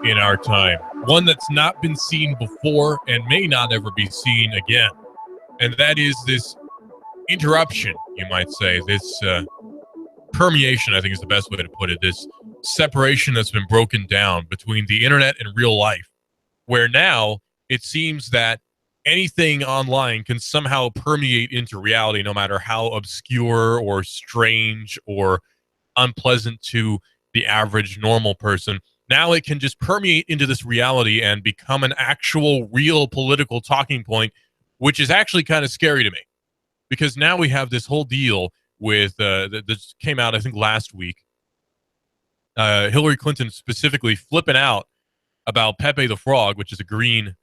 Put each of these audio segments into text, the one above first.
in our time, one that's not been seen before and may not ever be seen again. And that is this interruption, you might say, this permeation, I think is the best way to put it, this separation that's been broken down between the internet and real life, where now it seems that anything online can somehow permeate into reality, no matter how obscure or strange or unpleasant to the average normal person. Now it can just permeate into this reality and become an actual real political talking point, which is actually kind of scary to me, because now we have this whole deal with this came out, I think, last week. Hillary Clinton specifically flipping out about Pepe the Frog, which is a green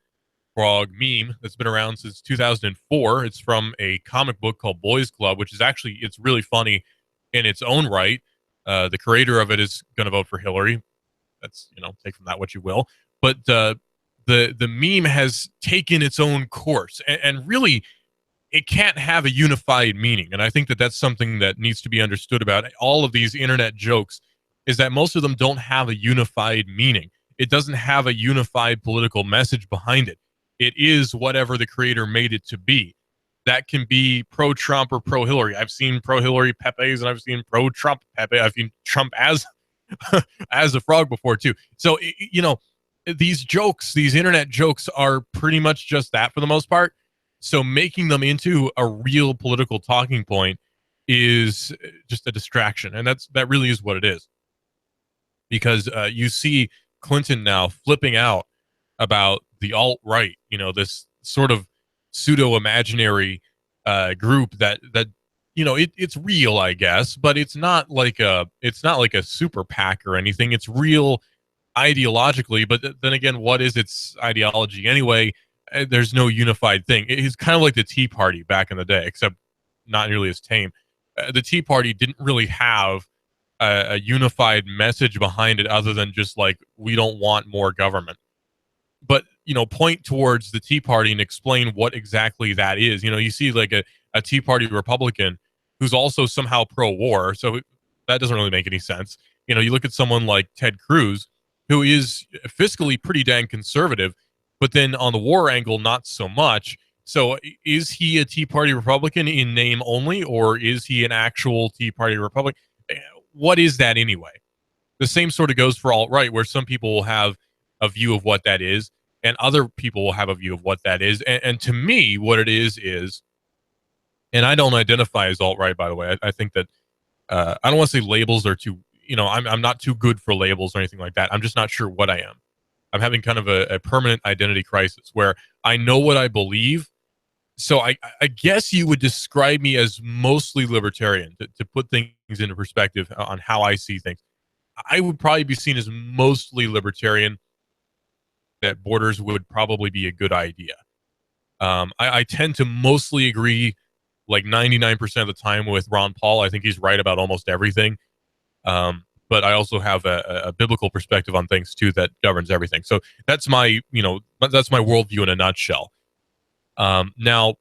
frog meme that's been around since 2004. It's from a comic book called Boys Club, which is actually, it's really funny in its own right. The creator of it is going to vote for Hillary. That's, take from that what you will. But the meme has taken its own course, and really, it can't have a unified meaning. And I think that that's something that needs to be understood about all of these internet jokes, is that most of them don't have a unified meaning. It doesn't have a unified political message behind it. It is whatever the creator made it to be. That can be pro-Trump or pro-Hillary. I've seen pro-Hillary Pepes, and I've seen pro-Trump Pepe. I've seen Trump as as a frog before too. So, these jokes, these internet jokes, are pretty much just that for the most part. So making them into a real political talking point is just a distraction. And that really is what it is. Because you see Clinton now flipping out about the alt-right, this sort of pseudo-imaginary group that it's real, I guess, but it's not like a super PAC or anything. It's real ideologically, but then again, what is its ideology anyway? There's no unified thing. It's kind of like the Tea Party back in the day, except not nearly as tame. The Tea Party didn't really have a unified message behind it, other than just like, we don't want more government. But point towards the Tea Party and explain what exactly that is. You see like a Tea Party Republican who's also somehow pro-war, so that doesn't really make any sense. You look at someone like Ted Cruz, who is fiscally pretty dang conservative, but then on the war angle, not so much. So is he a Tea Party Republican in name only, or is he an actual Tea Party Republican? What is that anyway? The same sort of goes for alt-right, where some people will have a view of what that is, and other people will have a view of what that is. And to me, what it is, and I don't identify as alt-right, by the way. I think that, I don't want to say labels are too, I'm not too good for labels or anything like that. I'm just not sure what I am. I'm having kind of a permanent identity crisis where I know what I believe. So I guess you would describe me as mostly libertarian, to put things into perspective on how I see things. I would probably be seen as mostly libertarian, that borders would probably be a good idea. I tend to mostly agree, like 99% of the time, with Ron Paul. I think he's right about almost everything. But I also have a biblical perspective on things too that governs everything. So that's my worldview in a nutshell. Now,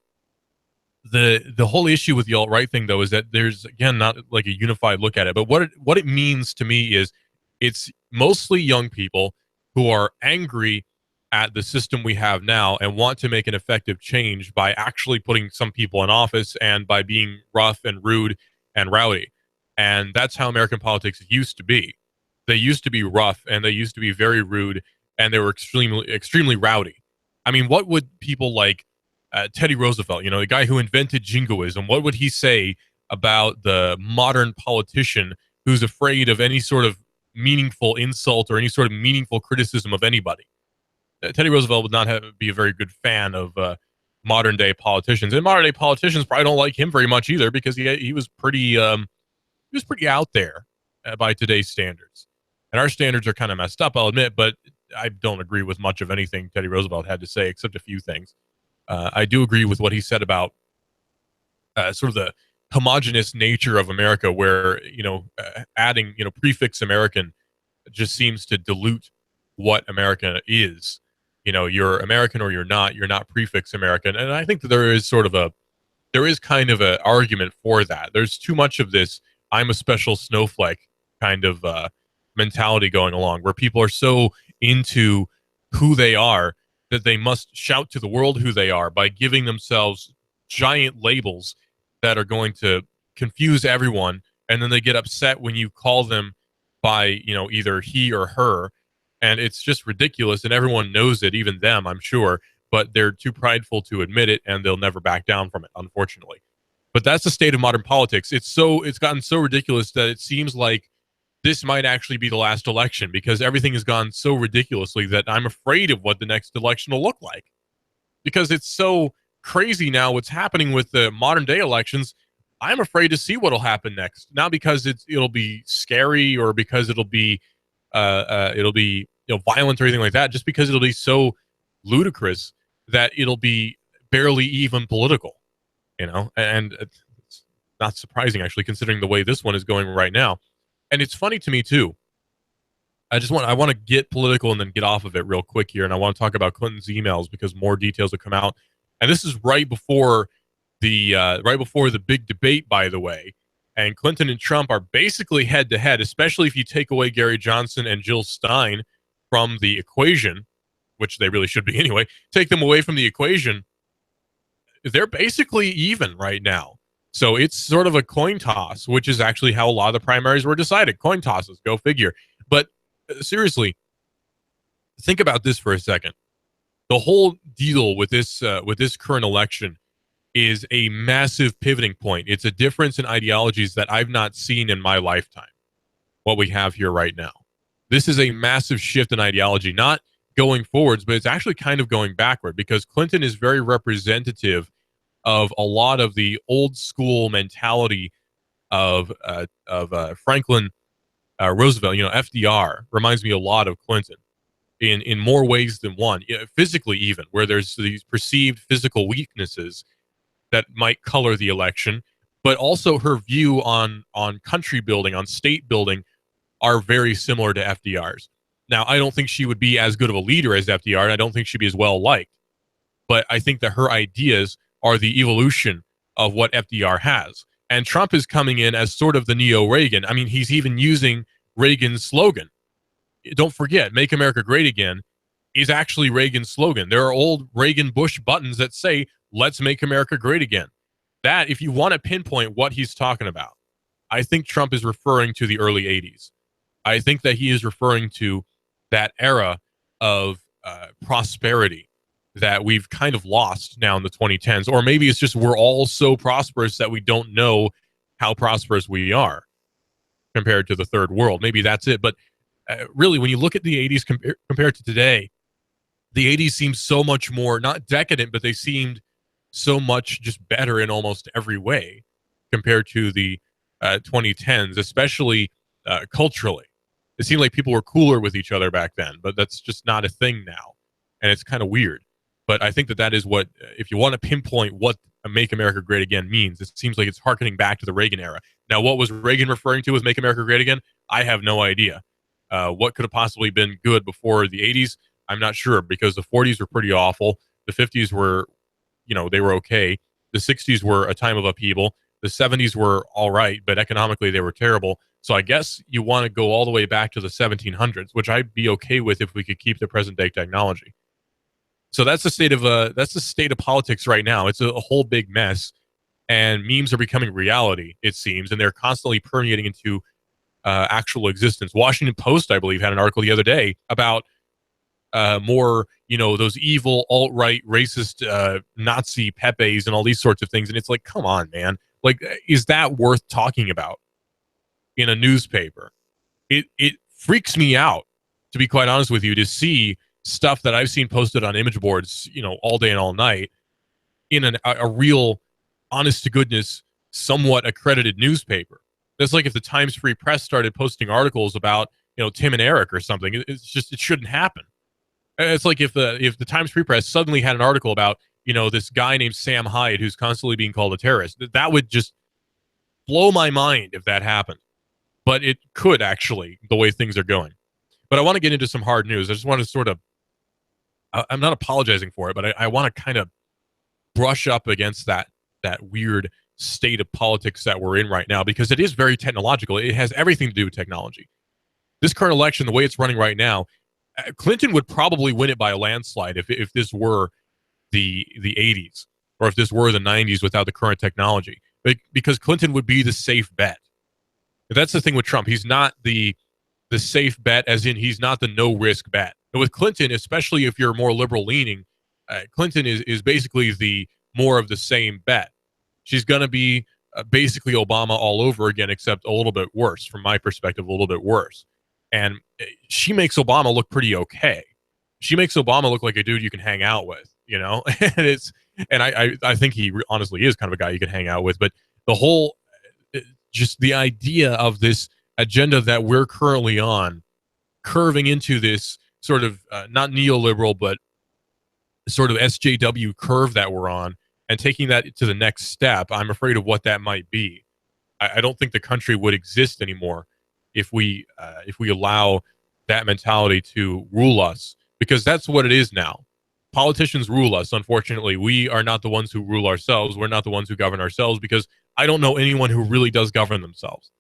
the whole issue with the alt-right thing, though, is that there's, again, not like a unified look at it. But what it means to me is it's mostly young people who are angry at the system we have now and want to make an effective change by actually putting some people in office and by being rough and rude and rowdy. And that's how American politics used to be. They used to be rough, and they used to be very rude, and they were extremely rowdy. I mean, what would people like Teddy Roosevelt, the guy who invented jingoism, what would he say about the modern politician who's afraid of any sort of meaningful insult or any sort of meaningful criticism of anybody? Teddy Roosevelt would not be a very good fan of modern day politicians, and modern day politicians probably don't like him very much either, because he was pretty out there by today's standards, and our standards are kind of messed up, I'll admit. But I don't agree with much of anything Teddy Roosevelt had to say, except a few things. I do agree with what he said about sort of the homogenous nature of America, where adding prefix American just seems to dilute what America is. You're American or you're not. You're not prefix American. And I think that there is kind of an argument for that. There's too much of this I'm a special snowflake kind of mentality going along, where people are so into who they are, that they must shout to the world who they are by giving themselves giant labels that are going to confuse everyone, and then they get upset when you call them by, either he or her, and it's just ridiculous, and everyone knows it, even them, I'm sure, but they're too prideful to admit it, and they'll never back down from it, unfortunately. But that's the state of modern politics. It's gotten so ridiculous that it seems like this might actually be the last election, because everything has gone so ridiculously that I'm afraid of what the next election will look like, because it's so crazy now what's happening with the modern day elections. I'm afraid to see what'll happen next, not because it'll be scary or because it'll be violent or anything like that, just because it'll be so ludicrous that it'll be barely even political, and it's not surprising, actually, considering the way this one is going right now. And it's funny to me too. I want to get political and then get off of it real quick here, and I want to talk about Clinton's emails because more details have come out. And this is right before the big debate, by the way. And Clinton and Trump are basically head to head, especially if you take away Gary Johnson and Jill Stein from the equation, which they really should be anyway. Take them away from the equation. They're basically even right now. So it's sort of a coin toss, which is actually how a lot of the primaries were decided. Coin tosses, go figure. But seriously, think about this for a second. The whole deal with this current election is a massive pivoting point. It's a difference in ideologies that I've not seen in my lifetime, what we have here right now. This is a massive shift in ideology, not going forwards, but it's actually kind of going backward, because Clinton is very representative of a lot of the old school mentality of Franklin Roosevelt. FDR reminds me a lot of Clinton in more ways than one, physically even, where there's these perceived physical weaknesses that might color the election, but also her view on country building, on state building, are very similar to FDR's. Now, I don't think she would be as good of a leader as FDR, and I don't think she'd be as well liked, but I think that her ideas are the evolution of what FDR has. And Trump is coming in as sort of the neo-Reagan. I mean, he's even using Reagan's slogan. Don't forget, Make America Great Again is actually Reagan's slogan. There are old Reagan-Bush buttons that say, let's make America great again. That, if you want to pinpoint what he's talking about, I think Trump is referring to the early 80s. I think that he is referring to that era of prosperity that we've kind of lost now in the 2010s. Or maybe it's just we're all so prosperous that we don't know how prosperous we are compared to the third world. Maybe that's it. But really, when you look at the 80s compared to today, the 80s seemed so much more, not decadent, but they seemed so much just better in almost every way compared to the 2010s, especially culturally. It seemed like people were cooler with each other back then, but that's just not a thing now. And it's kind of weird. But I think that is what, if you want to pinpoint what Make America Great Again means, it seems like it's harkening back to the Reagan era. Now, what was Reagan referring to with Make America Great Again? I have no idea. What could have possibly been good before the 80s? I'm not sure, because the 40s were pretty awful. The 50s were, they were okay. The 60s were a time of upheaval. The 70s were all right, but economically they were terrible. So I guess you want to go all the way back to the 1700s, which I'd be okay with if we could keep the present day technology. So that's the state of politics right now. It's a whole big mess, and memes are becoming reality, it seems, and they're constantly permeating into actual existence. Washington Post, I believe, had an article the other day about more, those evil alt-right racist Nazi Pepes and all these sorts of things. And it's like, come on, man. Like, is that worth talking about in a newspaper? It freaks me out, to be quite honest with you, to see stuff that I've seen posted on image boards, all day and all night in a real, honest to goodness, somewhat accredited newspaper. That's like if the Times Free Press started posting articles about, Tim and Eric or something. It's just, it shouldn't happen. It's like if the Times Free Press suddenly had an article about, this guy named Sam Hyde who's constantly being called a terrorist. That would just blow my mind if that happened. But it could, actually, the way things are going. But I want to get into some hard news. I just want to sort of, I'm not apologizing for it, but I want to kind of brush up against that weird state of politics that we're in right now, because it is very technological. It has everything to do with technology. This current election, the way it's running right now, Clinton would probably win it by a landslide if this were the 80s, or if this were the 90s without the current technology, because Clinton would be the safe bet. That's the thing with Trump. He's not the safe bet, as in he's not the no risk bet. But with Clinton, especially if you're more liberal leaning, Clinton is basically the more of the same bet. She's going to be basically Obama all over again, except a little bit worse, from my perspective, a little bit worse. And she makes Obama look pretty okay. She makes Obama look like a dude you can hang out with, and I think he honestly is kind of a guy you can hang out with. But the whole, just the idea of this agenda that we're currently on, curving into this sort of not neoliberal, but sort of SJW curve that we're on, and taking that to the next step, I'm afraid of what that might be. I don't think the country would exist anymore if we allow that mentality to rule us, because that's what it is now. Politicians rule us. Unfortunately, we are not the ones who rule ourselves. We're not the ones who govern ourselves, because I don't know anyone who really does govern themselves.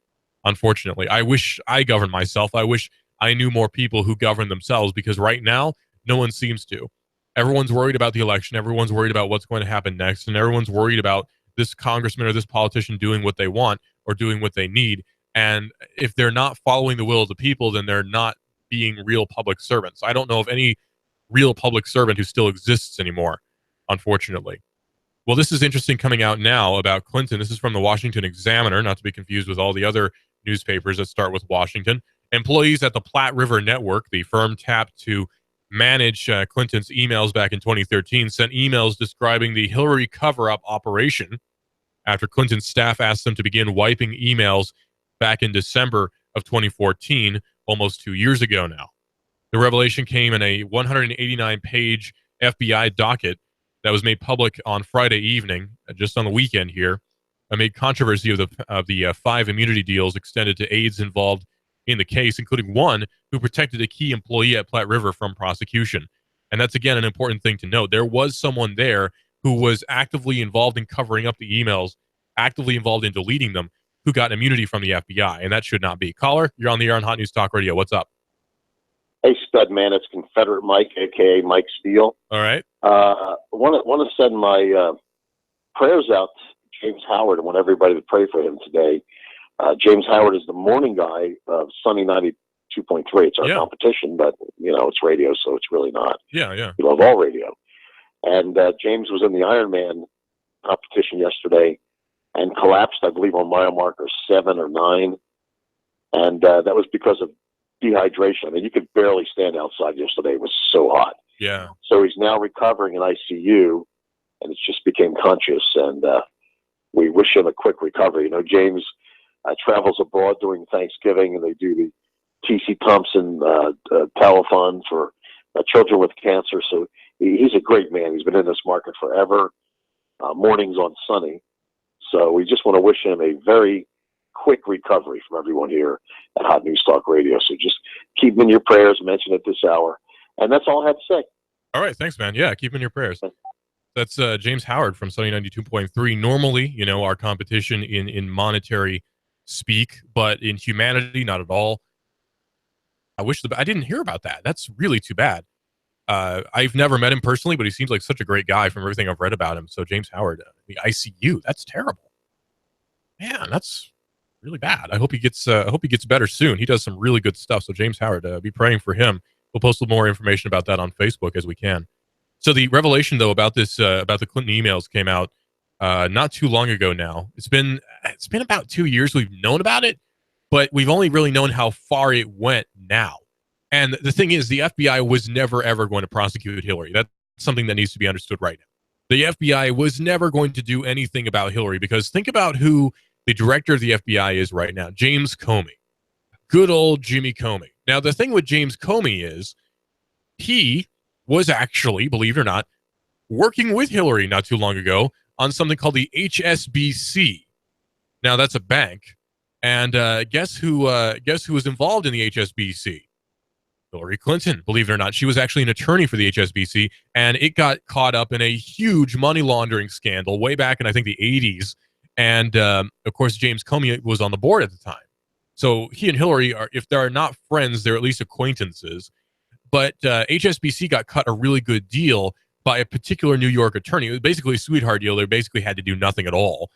Unfortunately, I wish I governed myself. I wish I knew more people who govern themselves, because right now, no one seems to. Everyone's worried about the election. Everyone's worried about what's going to happen next. And everyone's worried about this congressman or this politician doing what they want or doing what they need. And if they're not following the will of the people, then they're not being real public servants. I don't know of any real public servant who still exists anymore, unfortunately. Well, this is interesting coming out now about Clinton. This is from the Washington Examiner, not to be confused with all the other newspapers that start with Washington. Employees at the Platte River Network, the firm tapped to manage Clinton's emails back in 2013, sent emails describing the Hillary cover-up operation after Clinton's staff asked them to begin wiping emails back in December of 2014, almost 2 years ago now. The revelation came in a 189-page FBI docket that was made public on Friday evening, just on the weekend here, amid controversy of the 5 immunity deals extended to aides involved in the case, including one who protected a key employee at Platte River from prosecution. And that's, again, an important thing to note. There was someone there who was actively involved in covering up the emails, actively involved in deleting them, who got immunity from the FBI, and that should not be. Caller, you're on the air on Hot News Talk Radio. What's up? Hey, stud man, it's Confederate Mike, a.k.a. Mike Steele. All right. Want to send my prayers out to James Howard. I want everybody to pray for him today. James Howard is the morning guy of Sunny 92.3. It's our competition, but, it's radio, so it's really not. Yeah. We love all radio. And James was in the Ironman competition yesterday and collapsed, I believe, on mile marker 7 or 9. And that was because of dehydration. I mean, you could barely stand outside yesterday. It was so hot. Yeah. So he's now recovering in ICU, and it's just became conscious. And we wish him a quick recovery. James travels abroad during Thanksgiving, and they do the T.C. Thompson telethon for children with cancer. So he's a great man. He's been in this market forever. Mornings on Sunny. So we just want to wish him a very quick recovery from everyone here at Hot News Talk Radio. So just keep him in your prayers, mention it this hour. And that's all I have to say. All right. Thanks, man. Yeah, keep him in your prayers. That's James Howard from Sunny 92.3. Normally, our competition in monetary speak, but in humanity, not at all. I didn't hear about that. That's really too bad. I've never met him personally, but he seems like such a great guy from everything I've read about him. So James Howard, the ICU, that's terrible. Man, that's really bad. I hope he gets better soon. He does some really good stuff. So James Howard, be praying for him. We'll post more information about that on Facebook as we can. So the revelation, though, about this, about the Clinton emails came out not too long ago now. It's been about 2 years we've known about it, but we've only really known how far it went now. And the thing is, the FBI was never, ever going to prosecute Hillary. That's something that needs to be understood right now. The FBI was never going to do anything about Hillary, because think about who the director of the FBI is right now, James Comey. Good old Jimmy Comey. Now, the thing with James Comey is he was actually, believe it or not, working with Hillary not too long ago on something called the HSBC. Now, that's a bank. And guess who was involved in the HSBC? Hillary Clinton, believe it or not. She was actually an attorney for the HSBC, and it got caught up in a huge money laundering scandal way back in, I think, the 80s. And, of course, James Comey was on the board at the time. So he and Hillary, if they're not friends, they're at least acquaintances. But HSBC got cut a really good deal by a particular New York attorney. It was basically a sweetheart deal. They basically had to do nothing at all,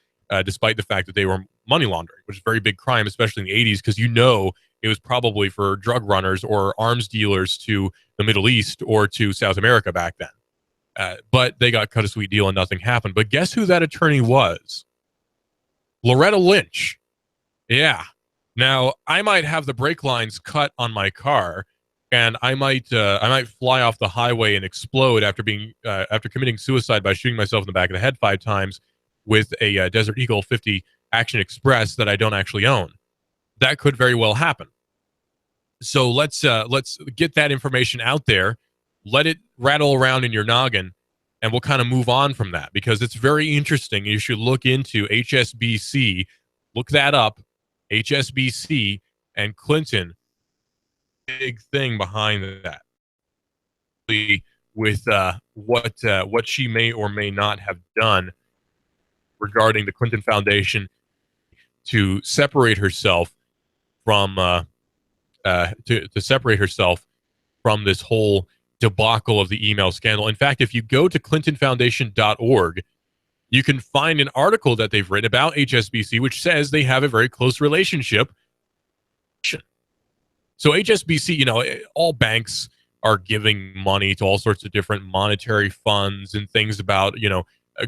despite the fact that they were money laundering, which is a very big crime, especially in the 80s, because it was probably for drug runners or arms dealers to the Middle East or to South America back then. But they got cut a sweet deal and nothing happened. But guess who that attorney was? Loretta Lynch. Yeah. Now, I might have the brake lines cut on my car, and I might fly off the highway and explode after committing suicide by shooting myself in the back of the head 5 times with a Desert Eagle 50 Action Express that I don't actually own. That could very well happen. So let's get that information out there, let it rattle around in your noggin, and we'll kind of move on from that, because it's very interesting. You should look into HSBC, look that up, HSBC and Clinton. Big thing behind that, with what she may or may not have done regarding the Clinton Foundation to separate herself from this whole debacle of the email scandal. In fact, if you go to clintonfoundation.org, you can find an article that they've written about HSBC, which says they have a very close relationship. So HSBC, all banks are giving money to all sorts of different monetary funds and things about,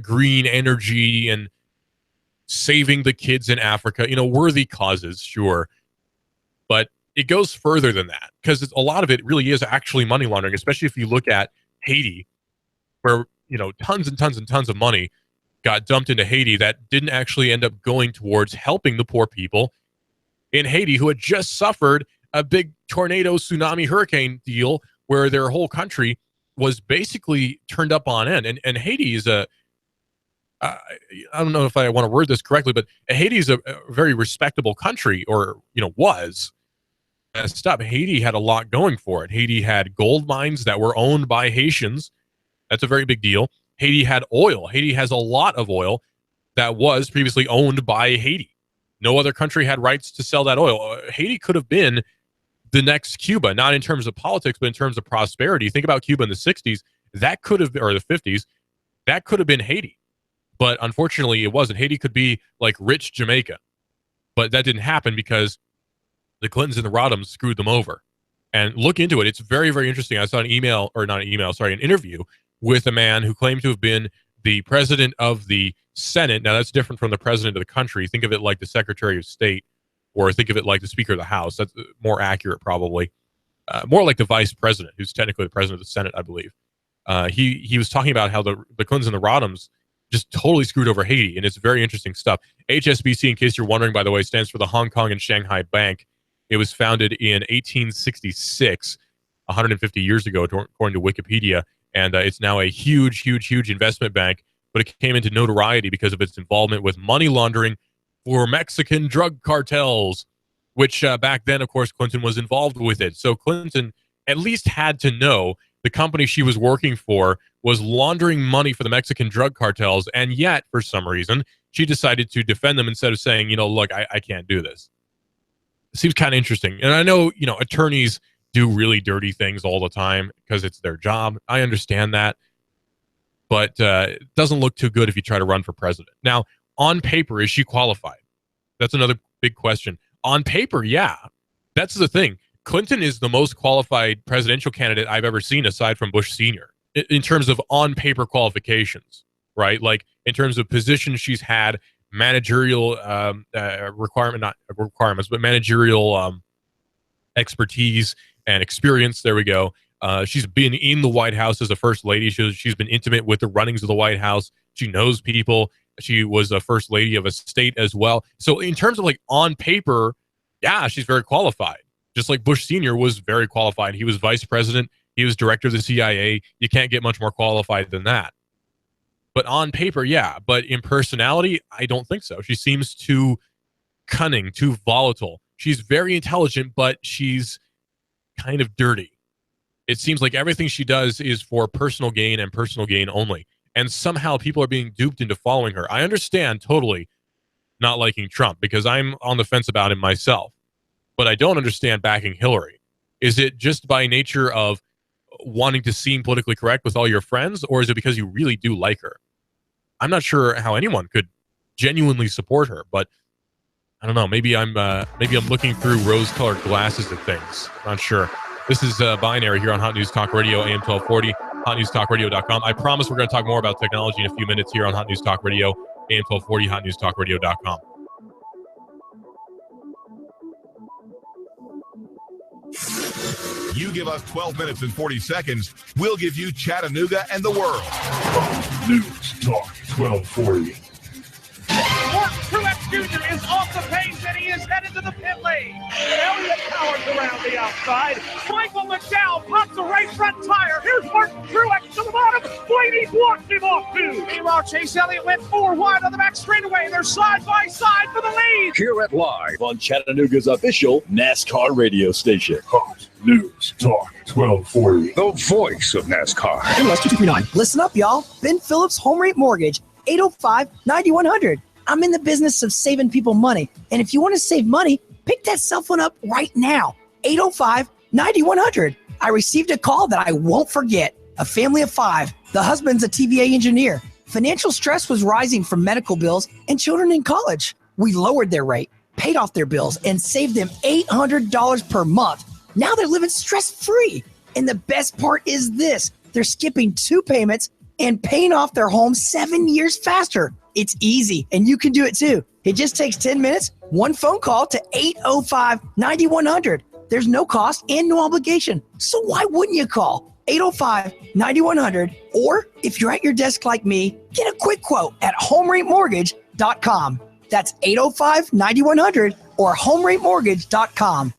green energy and saving the kids in Africa, worthy causes, sure. But it goes further than that, because a lot of it really is actually money laundering, especially if you look at Haiti, where, tons and tons and tons of money got dumped into Haiti that didn't actually end up going towards helping the poor people in Haiti who had just suffered a big tornado, tsunami, hurricane deal where their whole country was basically turned up on end. And Haiti is I don't know if I want to word this correctly, but Haiti is a very respectable country, or, was. Stop. Haiti had a lot going for it. Haiti had gold mines that were owned by Haitians. That's a very big deal. Haiti had oil. Haiti has a lot of oil that was previously owned by Haiti. No other country had rights to sell that oil. Haiti could have been the next Cuba, not in terms of politics, but in terms of prosperity. Think about Cuba in the 60s. That could have, or the 50s, that could have been Haiti. But unfortunately, it wasn't. Haiti could be like rich Jamaica. But that didn't happen because the Clintons and the Rodhams screwed them over. And look into it. It's very, very interesting. I saw an interview with a man who claimed to have been the president of the Senate. Now, that's different from the president of the country. Think of it like the Secretary of State, or think of it like the Speaker of the House. That's more accurate, probably. More like the Vice President, who's technically the President of the Senate, I believe. He was talking about how the Clintons and the Rodhams just totally screwed over Haiti, and it's very interesting stuff. HSBC, in case you're wondering, by the way, stands for the Hong Kong and Shanghai Bank. It was founded in 1866, 150 years ago, according to Wikipedia, and it's now a huge, huge, huge investment bank, but it came into notoriety because of its involvement with money laundering for Mexican drug cartels, which back then, of course, Clinton was involved with it. So Clinton at least had to know the company she was working for was laundering money for the Mexican drug cartels, and yet, for some reason, she decided to defend them instead of saying, look, I can't do this. It seems kind of interesting. And I know, attorneys do really dirty things all the time because it's their job. I understand that. But it doesn't look too good if you try to run for president. Now, on paper, is she qualified? That's another big question. On paper, yeah. That's the thing. Clinton is the most qualified presidential candidate I've ever seen, aside from Bush Sr., in terms of on-paper qualifications, right? Like, in terms of positions she's had, managerial managerial expertise and experience. There we go. She's been in the White House as a first lady. She's been intimate with the runnings of the White House. She knows people. She was a first lady of a state as well. So in terms of like on paper, yeah, she's very qualified. Just like Bush Sr. was very qualified. He was vice president. He was director of the CIA. You can't get much more qualified than that. But on paper, yeah. But in personality, I don't think so. She seems too cunning, too volatile. She's very intelligent, but she's kind of dirty. It seems like everything she does is for personal gain and personal gain only. And somehow people are being duped into following her. I understand totally not liking Trump because I'm on the fence about him myself. But I don't understand backing Hillary. Is it just by nature of wanting to seem politically correct with all your friends, or is it because you really do like her? I'm not sure how anyone could genuinely support her, but I don't know. Maybe I'm looking through rose-colored glasses at things. Not sure. This is Binary here on Hot News Talk Radio, AM 1240, hotnewstalkradio.com. I promise we're going to talk more about technology in a few minutes here on Hot News Talk Radio, AM 1240, hotnewstalkradio.com. You give us 12 minutes and 40 seconds, we'll give you Chattanooga and the world. News Talk 1240. Truex Jr. is off the pace and he is headed to the pit lane. Elliott Powers around the outside. Michael McDowell pops the right front tire. Here's Martin Truex to the bottom. Blaney blocks him off too. Meanwhile, Chase Elliott went 4 wide on the back straightaway. They're side by side for the lead. Hear it live on Chattanooga's official NASCAR radio station. Hot News Talk 1240. The voice of NASCAR. MLS 2239. Listen up, y'all. Ben Phillips Home Rate Mortgage, 805-9100. I'm in the business of saving people money. And if you want to save money, pick that cell phone up right now. 805-9100. I received a call that I won't forget. A family of 5. The husband's a TVA engineer. Financial stress was rising from medical bills and children in college. We lowered their rate, paid off their bills, and saved them $800 per month. Now they're living stress-free. And the best part is this. They're skipping 2 payments and paying off their home 7 years faster. It's easy, and you can do it too. It just takes 10 minutes, 1 phone call to 805-9100. There's no cost and no obligation. So why wouldn't you call 805-9100? Or if you're at your desk like me, get a quick quote at homeratemortgage.com. That's 805-9100 or homeratemortgage.com.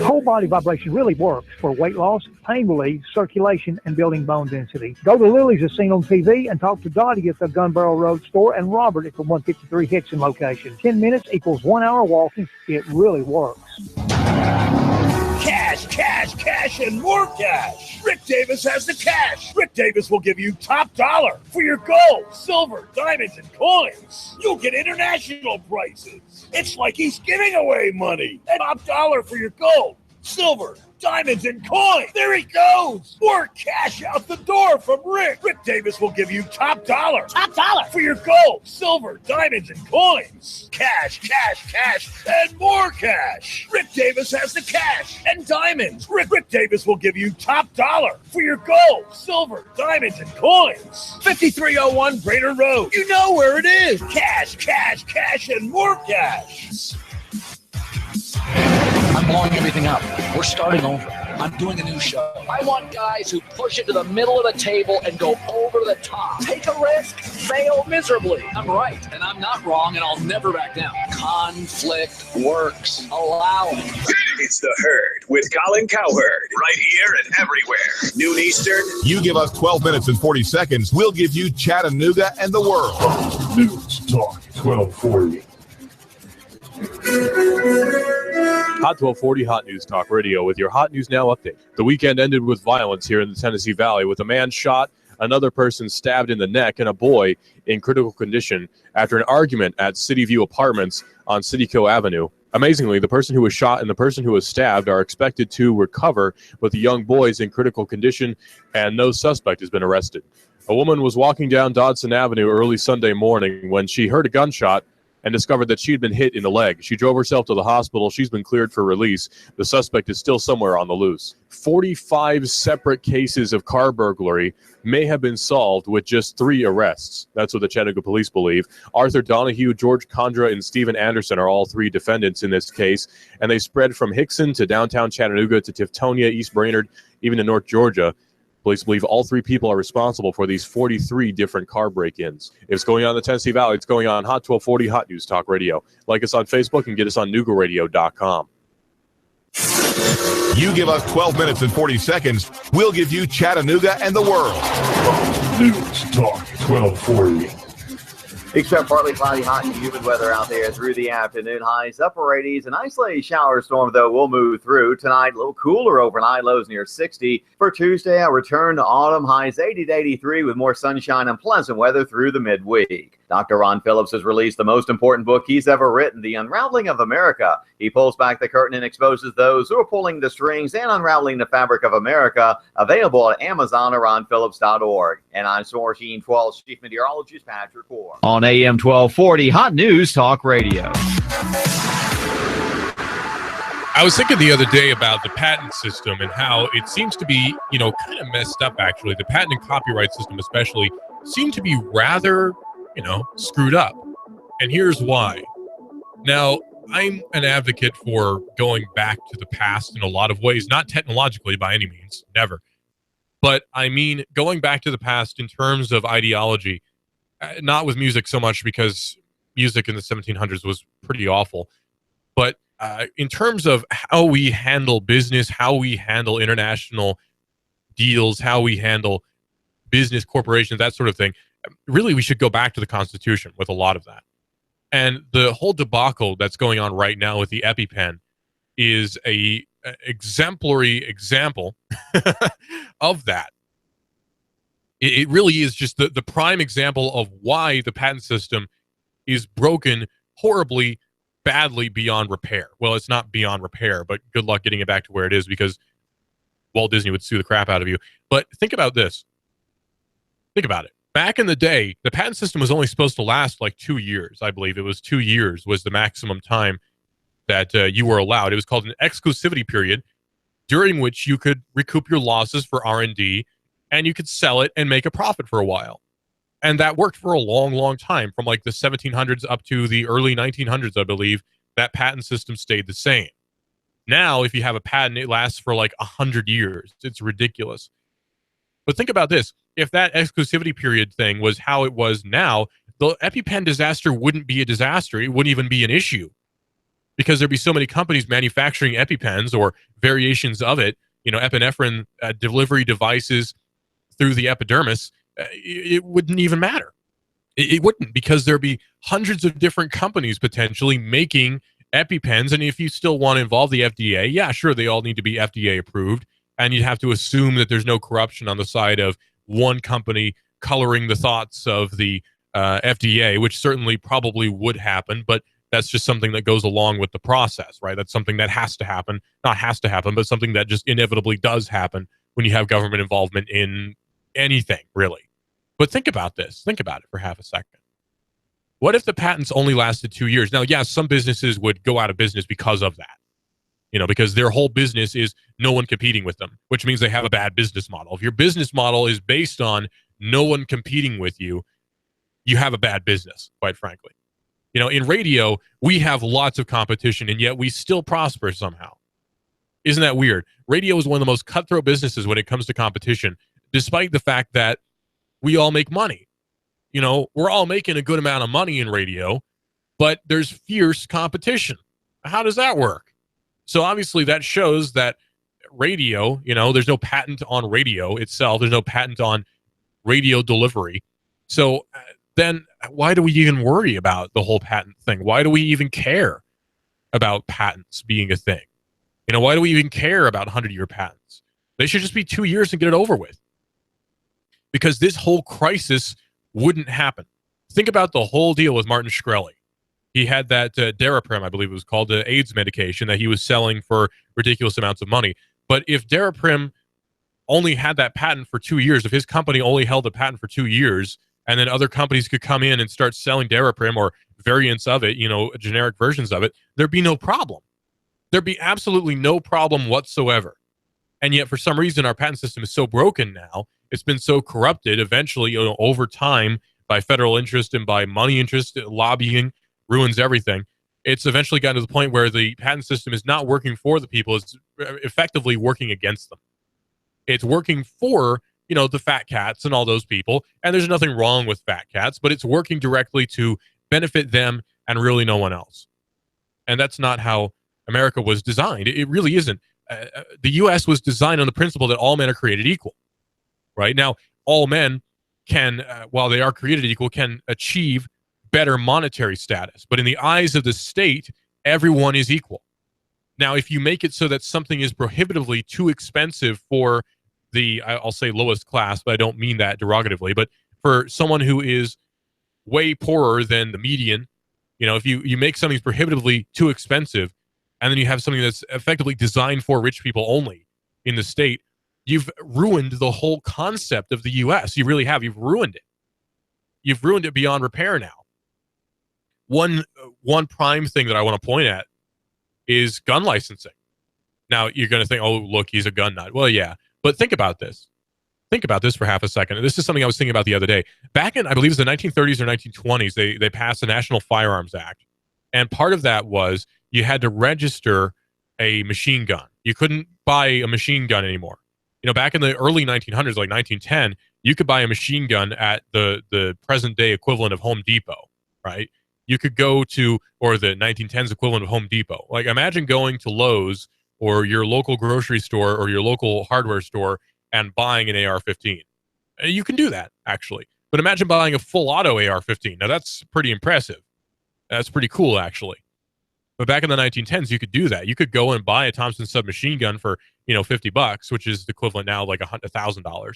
Whole body vibration really works for weight loss, pain relief, circulation, and building bone density. Go to Lily's as seen on TV and talk to Dottie at the Gun Barrel Road store and Robert at the 153 Hickson location. 10 minutes equals 1 hour walking. It really works. Cash, cash, cash, and more cash. Rick Davis has the cash. Rick Davis will give you top dollar for your gold, silver, diamonds, and coins. You'll get international prices. It's like he's giving away money. And top dollar for your gold, silver, diamonds, and coins. There he goes. More cash out the door from Rick. Rick Davis will give you top dollar. Top dollar for your gold, silver, diamonds, and coins. Cash, cash, cash, and more cash. Rick Davis has the cash and diamonds. Rick Davis will give you top dollar for your gold, silver, diamonds, and coins. 5301 Brainerd Road. You know where it is. Cash, cash, cash, and more cash. I'm blowing everything up. We're starting over. I'm doing a new show. I want guys who push it to the middle of the table and go over the top. Take a risk, fail miserably. I'm right, and I'm not wrong, and I'll never back down. Conflict works. Allow it. It's The Herd with Colin Cowherd. Right here and everywhere. Noon Eastern. You give us 12 minutes and 40 seconds, we'll give you Chattanooga and the world. Hot News Talk 1240. Hot 1240 Hot News Talk Radio with your Hot News Now update. The weekend ended with violence here in the Tennessee Valley with a man shot, another person stabbed in the neck, and a boy in critical condition after an argument at City View Apartments on Cityco Avenue. Amazingly, the person who was shot and the person who was stabbed are expected to recover, but the young boy is in critical condition and no suspect has been arrested. A woman was walking down Dodson Avenue early Sunday morning when she heard a gunshot and discovered that she had been hit in the leg. She drove herself to the hospital. She's been cleared for release. The suspect is still somewhere on the loose. 45 separate cases of car burglary may have been solved with just 3 arrests. That's what the Chattanooga police believe. Arthur Donahue, George Condra, and Stephen Anderson are all 3 defendants in this case, and they spread from Hickson to downtown Chattanooga to Tiftonia, East Brainerd, even to North Georgia. Police believe all 3 people are responsible for these 43 different car break-ins. If it's going on in the Tennessee Valley, it's going on Hot 1240 Hot News Talk Radio. Like us on Facebook and get us on Noogaradio.com. You give us 12 minutes and 40 seconds, we'll give you Chattanooga and the world. Hot News Talk 1240. Except partly cloudy, hot and humid weather out there through the afternoon. Highs upper 80s. An isolated shower storm, though, will move through. Tonight, a little cooler overnight, lows near 60. For Tuesday, a return to autumn, highs 80 to 83 with more sunshine and pleasant weather through the midweek. Dr. Ron Phillips has released the most important book he's ever written, The Unraveling of America. He pulls back the curtain and exposes those who are pulling the strings and unraveling the fabric of America. Available at Amazon or ronphillips.org. And I'm Sourcine 12's Chief Meteorologist Patrick Moore. On AM 1240, Hot News Talk Radio. I was thinking the other day about the patent system and how it seems to be, kind of messed up, actually. The patent and copyright system especially seem to be rather, screwed up. And here's why. Now, I'm an advocate for going back to the past in a lot of ways, not technologically by any means, never. But I mean, going back to the past in terms of ideology, not with music so much, because music in the 1700s was pretty awful, but in terms of how we handle business, how we handle international deals, how we handle business corporations, that sort of thing, really we should go back to the Constitution with a lot of that. And the whole debacle that's going on right now with the EpiPen is a exemplary example of that. It really is just the prime example of why the patent system is broken horribly, badly, beyond repair. Well, it's not beyond repair, but good luck getting it back to where it is, because Walt Disney would sue the crap out of you. But think about this. Think about it. Back in the day, the patent system was only supposed to last like 2 years. I believe it was 2 years was the maximum time that you were allowed. It was called an exclusivity period, during which you could recoup your losses for R&D, and you could sell it and make a profit for a while. And that worked for a long, long time. From like the 1700s up to the early 1900s, I believe, that patent system stayed the same. Now, if you have a patent, it lasts for like 100 years. It's ridiculous. But think about this. If that exclusivity period thing was how it was now, the EpiPen disaster wouldn't be a disaster. It wouldn't even be an issue, because there'd be so many companies manufacturing EpiPens or variations of it, epinephrine delivery devices through the epidermis. It wouldn't even matter. It wouldn't, because there'd be hundreds of different companies potentially making EpiPens. And if you still want to involve the FDA, yeah, sure, they all need to be FDA approved. And you'd have to assume that there's no corruption on the side of one company coloring the thoughts of the FDA, which certainly probably would happen. But that's just something that goes along with the process, right? That's something that has to happen. Not has to happen, but something that just inevitably does happen when you have government involvement in anything, really. But think about this. Think about it for half a second. What if the patents only lasted 2 years? Now, yeah, some businesses would go out of business because of that. Because their whole business is no one competing with them, which means they have a bad business model. If your business model is based on no one competing with you, you have a bad business, quite frankly. In radio, we have lots of competition, and yet we still prosper somehow. Isn't that weird? Radio is one of the most cutthroat businesses when it comes to competition, despite the fact that we all make money. We're all making a good amount of money in radio, but there's fierce competition. How does that work? So obviously that shows that radio, there's no patent on radio itself. There's no patent on radio delivery. So then why do we even worry about the whole patent thing? Why do we even care about patents being a thing? Why do we even care about 100-year patents? They should just be 2 years and get it over with. Because this whole crisis wouldn't happen. Think about the whole deal with Martin Shkreli. He had that Daraprim, I believe it was called, the AIDS medication that he was selling for ridiculous amounts of money. But if Daraprim only had that patent for 2 years, if his company only held the patent for 2 years, and then other companies could come in and start selling Daraprim or variants of it, generic versions of it, there'd be no problem. There'd be absolutely no problem whatsoever. And yet, for some reason, our patent system is so broken now. It's been so corrupted, eventually, over time, by federal interest and by money interest, lobbying, ruins everything. It's eventually gotten to the point where the patent system is not working for the people. It's effectively working against them. It's working for, the fat cats and all those people. And there's nothing wrong with fat cats, but it's working directly to benefit them and really no one else. And that's not how America was designed. It really isn't. The U.S. was designed on the principle that all men are created equal. Right? Now, all men can, while they are created equal, can achieve better monetary status. But in the eyes of the state, everyone is equal. Now, if you make it so that something is prohibitively too expensive for the, I'll say lowest class, but I don't mean that derogatively, but for someone who is way poorer than the median. You know, if you make something prohibitively too expensive, and then you have something that's effectively designed for rich people only in the state, you've ruined the whole concept of the U.S. You really have. You've ruined it. You've ruined it beyond repair now. One prime thing that I want to point at is gun licensing. Now, you're going to think, oh, look, he's a gun nut. Well, yeah. But think about this. Think about this for half a second. This is something I was thinking about the other day. Back in, I believe it was the 1930s or 1920s, they passed the National Firearms Act. And part of that was you had to register a machine gun. You couldn't buy a machine gun anymore. You know, back in the early 1900s, like 1910, you could buy a machine gun at the present day equivalent of Home Depot, right? You could go to, or the 1910s equivalent of Home Depot. Like, imagine going to Lowe's or your local grocery store or your local hardware store and buying an AR-15. You can do that, actually. But imagine buying a full auto AR-15. Now, that's pretty impressive. That's pretty cool, actually. But back in the 1910s, you could do that. You could go and buy a Thompson submachine gun for, $50, which is the equivalent now like $1,000.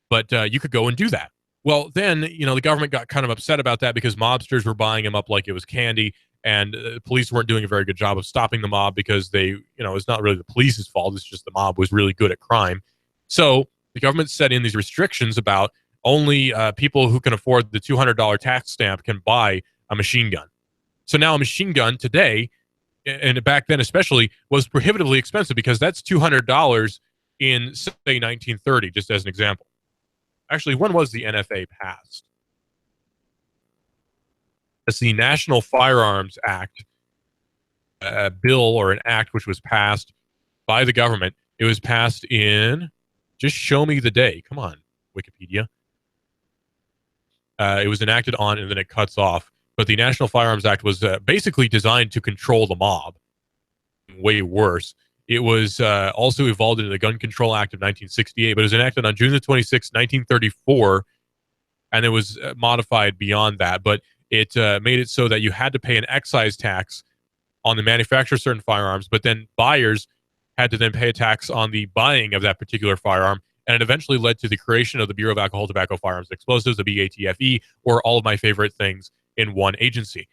But you could go and do that. Well, then, the government got kind of upset about that because mobsters were buying them up like it was candy, and police weren't doing a very good job of stopping the mob because they, it's not really the police's fault. It's just the mob was really good at crime. So the government set in these restrictions about only people who can afford the $200 tax stamp can buy a machine gun. So now a machine gun today, and back then especially, was prohibitively expensive because that's $200 in, say, 1930, just as an example. Actually, when was the NFA passed? It's the National Firearms Act, a bill or an act which was passed by the government. It was passed in, just show me the day. Come on, Wikipedia. It was enacted on, and then it cuts off. But the National Firearms Act was basically designed to control the mob. Way worse. It was also evolved into the Gun Control Act of 1968, but it was enacted on June the 26th, 1934, and it was modified beyond that. But it made it so that you had to pay an excise tax on the manufacture of certain firearms, but then buyers had to then pay a tax on the buying of that particular firearm, and it eventually led to the creation of the Bureau of Alcohol, Tobacco, Firearms, and Explosives, the BATFE, or all of my favorite things in one agency.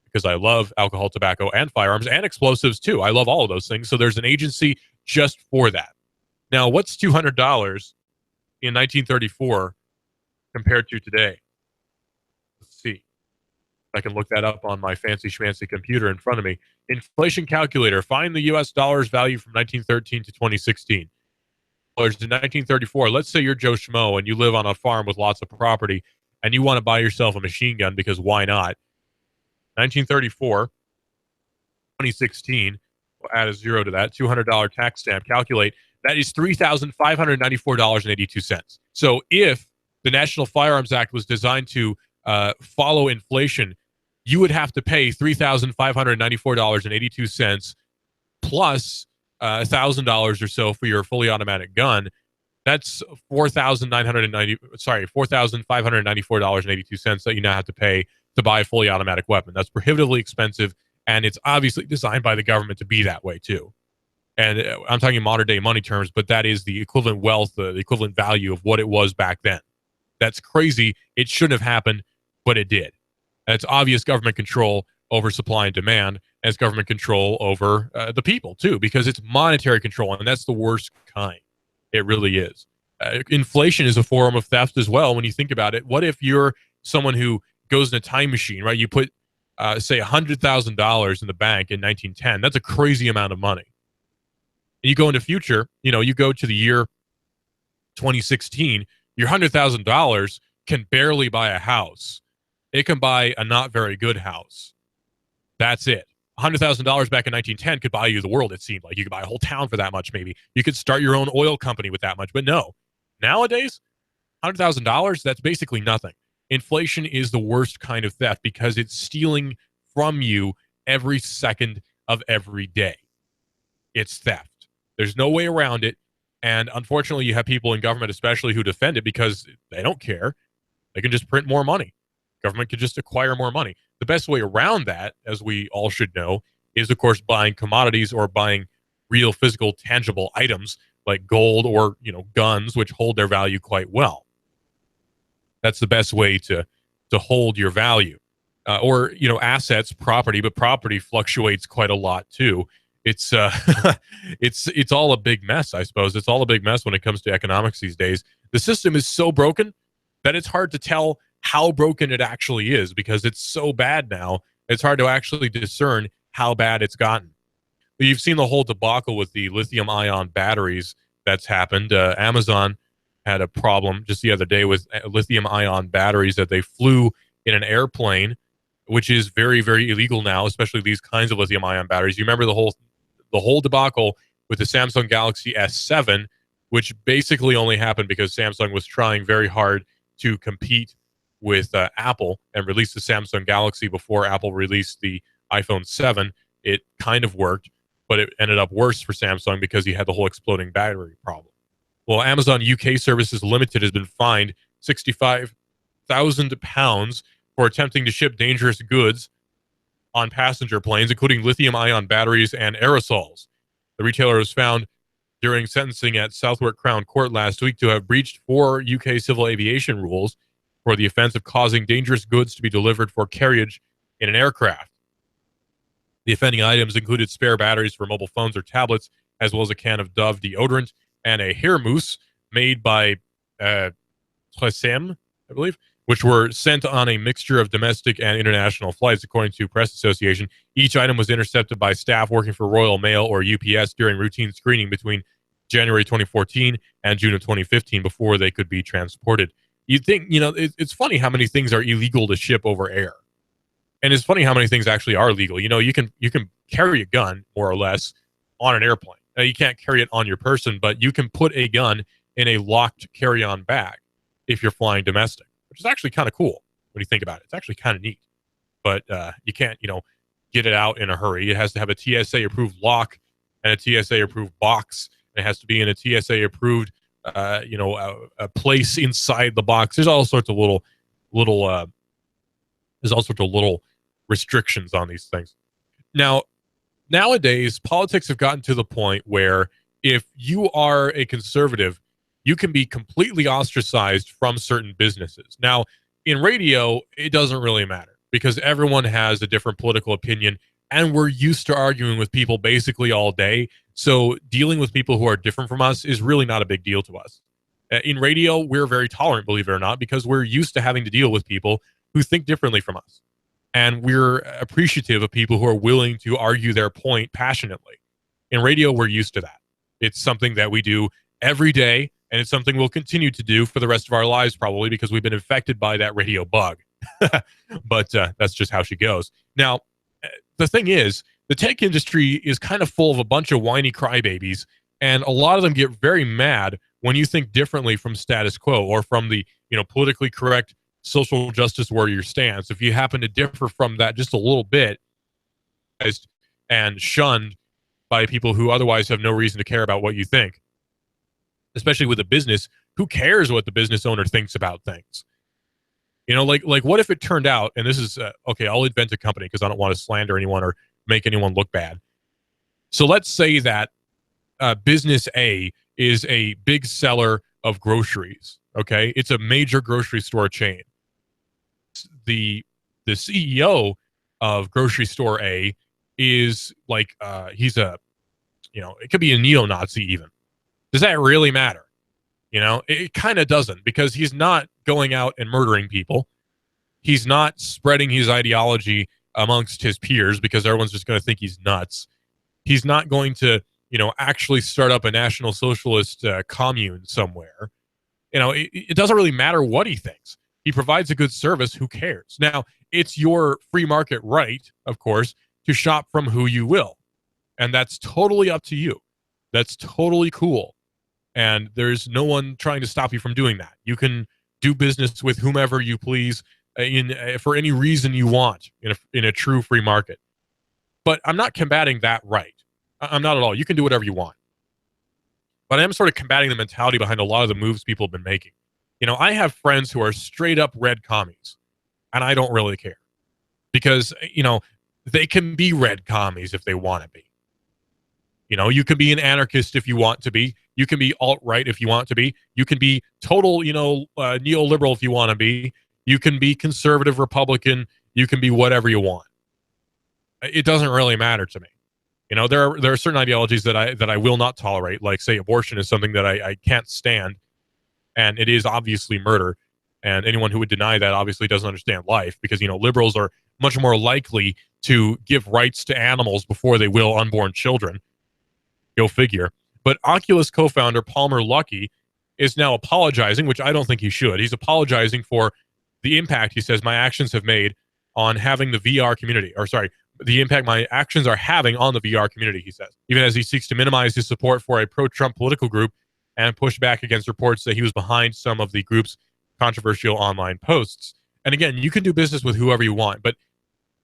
Because I love alcohol, tobacco, and firearms, and explosives too. I love all of those things. So there's an agency just for that. Now, what's $200 in 1934 compared to today? Let's see. I can look that up on my fancy schmancy computer in front of me. Inflation calculator. Find the U.S. dollar's value from 1913 to 2016. In 1934, let's say you're Joe Schmo and you live on a farm with lots of property and you want to buy yourself a machine gun because why not? 1934, 2016, we'll add a zero to that, $200 tax stamp, calculate, that is $3,594.82. So if the National Firearms Act was designed to follow inflation, you would have to pay $3,594.82 plus $1,000 or so for your fully automatic gun. That's $4,594.82 that you now have to pay to buy a fully automatic weapon. That's prohibitively expensive, and it's obviously designed by the government to be that way too. And I'm talking modern day money terms, but that is the equivalent wealth, the equivalent value of what it was back then. That's crazy. It shouldn't have happened, but it did. And it's obvious government control over supply and demand, and it's government control over the people too, because it's monetary control, and that's the worst kind. It really is. Inflation is a form of theft as well when you think about it. What if you're someone who goes in a time machine, right? You put, say, $100,000 in the bank in 1910. That's a crazy amount of money. And you go into future, you go to the year 2016, your $100,000 can barely buy a house. It can buy a not very good house. That's it. $100,000 back in 1910 could buy you the world, it seemed like. You could buy a whole town for that much, maybe. You could start your own oil company with that much. But no. Nowadays, $100,000, that's basically nothing. Inflation is the worst kind of theft because it's stealing from you every second of every day. It's theft. There's no way around it. And unfortunately, you have people in government especially who defend it because they don't care. They can just print more money. Government could just acquire more money. The best way around that, as we all should know, is, of course, buying commodities or buying real physical tangible items like gold or, guns, which hold their value quite well. That's the best way to to hold your value, or assets, property, but property fluctuates quite a lot too. It's it's all a big mess, I suppose. It's all a big mess when it comes to economics these days. The system is so broken that it's hard to tell how broken it actually is, because it's so bad now. It's hard to actually discern how bad it's gotten. You've seen the whole debacle with the lithium-ion batteries that's happened. Amazon had a problem just the other day with lithium-ion batteries that they flew in an airplane, which is very, very illegal now, especially these kinds of lithium-ion batteries. You remember the whole debacle with the Samsung Galaxy S7, which basically only happened because Samsung was trying very hard to compete with Apple and release the Samsung Galaxy before Apple released the iPhone 7. It kind of worked, but it ended up worse for Samsung because you had the whole exploding battery problem. Well, Amazon UK Services Limited has been fined £65,000 for attempting to ship dangerous goods on passenger planes, including lithium-ion batteries and aerosols. The retailer was found during sentencing at Southwark Crown Court last week to have breached 4 UK civil aviation rules for the offense of causing dangerous goods to be delivered for carriage in an aircraft. The offending items included spare batteries for mobile phones or tablets, as well as a can of Dove deodorant and a hair mousse made by Tresem, I believe, which were sent on a mixture of domestic and international flights, according to Press Association. Each item was intercepted by staff working for Royal Mail or UPS during routine screening between January 2014 and June of 2015 before they could be transported. You'd think, it's funny how many things are illegal to ship over air. And it's funny how many things actually are legal. You can carry a gun, more or less, on an airplane. Now, you can't carry it on your person, but you can put a gun in a locked carry-on bag if you're flying domestic, which is actually kind of cool when you think about it. It's actually kind of neat. But you can't, get it out in a hurry. It has to have a TSA-approved lock and a TSA-approved box. It has to be in a TSA-approved, a place inside the box. There's all sorts of little restrictions on these things. Now, nowadays, politics have gotten to the point where if you are a conservative, you can be completely ostracized from certain businesses. Now, in radio, it doesn't really matter because everyone has a different political opinion, and we're used to arguing with people basically all day. So dealing with people who are different from us is really not a big deal to us. In radio, we're very tolerant, believe it or not, because we're used to having to deal with people who think differently from us. And we're appreciative of people who are willing to argue their point passionately. In radio, we're used to that. It's something that we do every day, and it's something we'll continue to do for the rest of our lives, probably, because we've been infected by that radio bug. But that's just how she goes. Now, the thing is, the tech industry is kind of full of a bunch of whiny crybabies, and a lot of them get very mad when you think differently from status quo or from the politically correct social justice warrior stance. If you happen to differ from that just a little bit and shunned by people who otherwise have no reason to care about what you think, especially with a business, who cares what the business owner thinks about things? Like what if it turned out, and this is, okay, I'll invent a company because I don't want to slander anyone or make anyone look bad. So let's say that business A is a big seller of groceries, okay? It's a major grocery store chain. The CEO of grocery store A is like, he's a, it could be a neo-Nazi even. Does that really matter? It kind of doesn't, because he's not going out and murdering people. He's not spreading his ideology amongst his peers because everyone's just going to think he's nuts. He's not going to, actually start up a National Socialist commune somewhere. It doesn't really matter what he thinks. He provides a good service. Who cares? Now, it's your free market right, of course, to shop from who you will. And that's totally up to you. That's totally cool. And there's no one trying to stop you from doing that. You can do business with whomever you please for any reason you want in a true free market. But I'm not combating that right. I'm not at all. You can do whatever you want. But I am sort of combating the mentality behind a lot of the moves people have been making. I have friends who are straight up red commies, and I don't really care. Because, they can be red commies if they want to be. You can be an anarchist if you want to be. You can be alt-right if you want to be. You can be total, neoliberal if you want to be. You can be conservative Republican. You can be whatever you want. It doesn't really matter to me. You know, there are certain ideologies that I will not tolerate, like, say, abortion is something that I can't stand, and it is obviously murder. And anyone who would deny that obviously doesn't understand life, because, you know, liberals are much more likely to give rights to animals before they will unborn children. Go figure. But Oculus co-founder Palmer Luckey is now apologizing, which I don't think he should. He's apologizing for the impact, he says, my actions have made on having the VR community, or sorry, the impact my actions are having on the VR community, he says, even as he seeks to minimize his support for a pro-Trump political group and push back against reports that he was behind some of the group's controversial online posts. And again, you can do business with whoever you want, but